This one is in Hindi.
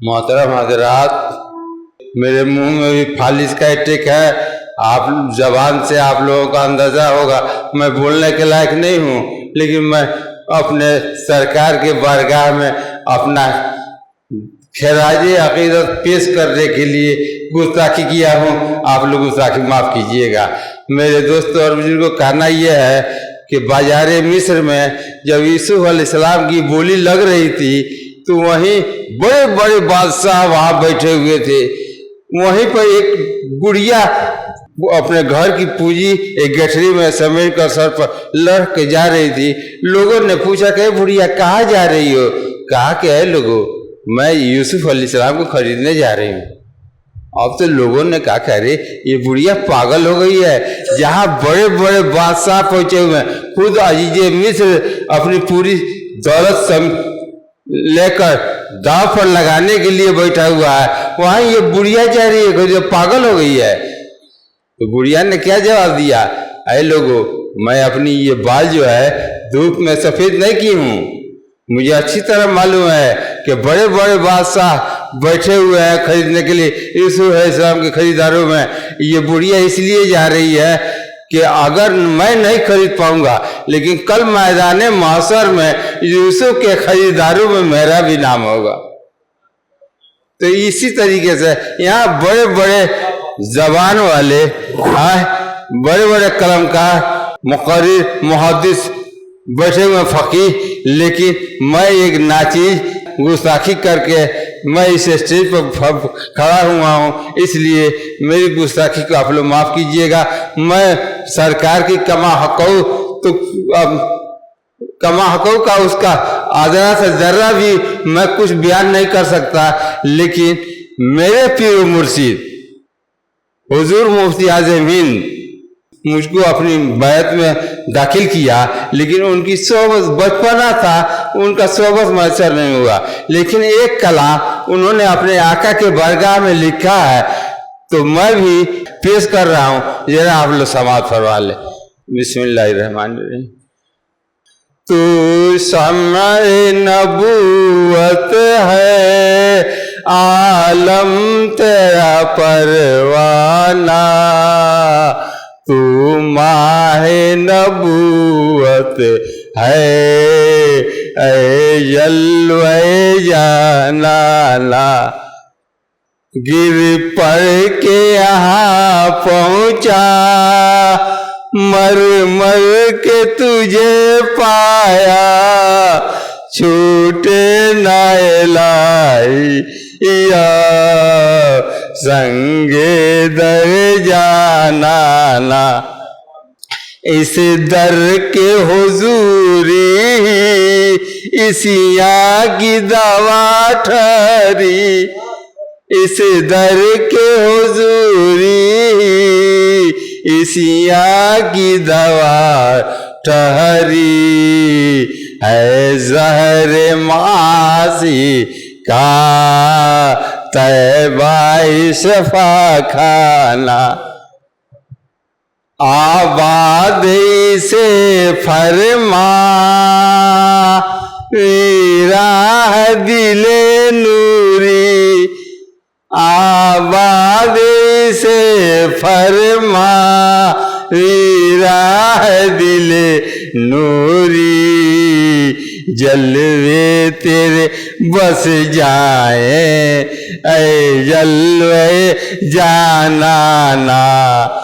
मोहतरम हजरात, मेरे मुंह में भी फालिज का अटैक है। आप जबान से आप लोगों का अंदाजा होगा मैं बोलने के लायक नहीं हूँ, लेकिन मैं अपने सरकार के बारगाह में अपना खराजे अकीदत पेश करने के लिए गुस्ताखी किया हूँ। आप लोग गुस्ताखी माफ़ कीजिएगा। मेरे दोस्तों और बुजुर्गों, कहना यह है कि बाजार मिस्र में जब यूसुफ अलैहिस्सलाम की बोली लग रही थी तो वहीं बड़े बड़े बादशाह वहाँ बैठे हुए थे। वहीं पर एक गुड़िया अपने घर की पूंजी एक गठरी में समेट कर सर पर लड़ के जा रही थी। लोगों ने पूछा कि बुढ़िया कहाँ जा रही हो? कहा कि है लोगों, मैं यूसुफ अलैहिस्सलाम को खरीदने जा रही हूँ। अब तो लोगों ने कहा कि अरे ये बुढ़िया पागल हो गई है। जहाँ बड़े बड़े बादशाह पहुंचे हुए हैं, खुद अजीजे मिस्र अपनी पूरी दौलत लेकर दांव पर लगाने के लिए बैठा हुआ है, वहां ये बुढ़िया जा रही है, जो पागल हो गई है। तो बुढ़िया ने क्या जवाब दिया? अरे लोगों, मैं अपनी ये बाल जो है धूप में सफेद नहीं की हूँ। मुझे अच्छी तरह मालूम है कि बड़े बड़े बादशाह बैठे हुए हैं खरीदने के लिए यूसुफ अलैहिस्सलाम के खरीदारों में। ये बुढ़िया इसलिए जा रही है कि अगर मैं नहीं खरीद पाऊंगा, लेकिन कल मैदान महशर में यूसुफ के खरीदारों में मेरा भी नाम होगा। तो इसी तरीके से यहाँ बड़े बड़े जबान वाले, बड़े बड़े कलमकार, मुक़र्रिर, मुहद्दिस बैठे हुए फकीह, लेकिन मैं एक नाचीज गुस्ताखी करके मैं इस स्टेज पर खड़ा हुआ हूँ, इसलिए मेरी गुस्ताखी को आप लोग माफ़ कीजिएगा। मैं सरकार की कमा हक़ों का उसका आदरा से जर्रा भी मैं कुछ बयान नहीं कर सकता, लेकिन मेरे पीर मुर्शिद हुजूर मुफ्ती आज़म हिंद मुझको अपनी बैत में दाखिल किया, लेकिन उनकी सोबत बचपना था, उनका सोबत मैसर नहीं हुआ। लेकिन एक कलाम उन्होंने अपने आका के बारगाह में लिखा है, तो मैं भी पेश कर रहा हूँ, जरा आप लोग समाअत फरमा ले। बिस्मिल्लाहिर्रहमानिर्रहीम। तू शम्अ नबूवत है, आलम तेरा परवाना, तू माहे नबूवत है, ऐ जलवे जानाला। गिर पड़ के यहाँ पहुँचा, मर मर के तुझे पाया, छूटे ना लाई या संगे दर जाना ना। इस दर के हुजूरी इसिया की दवा ठहरी, इस दर के हुजूरी इसिया की दवा ठहरी, है ज़हर मासी का तैबाई शफा खाना। आबाद से फरमा राह दिले नूरी, आबाद से फरमा राह दिले नूरी, जलवे तेरे बस जाए, ऐ जलवे जाना ना।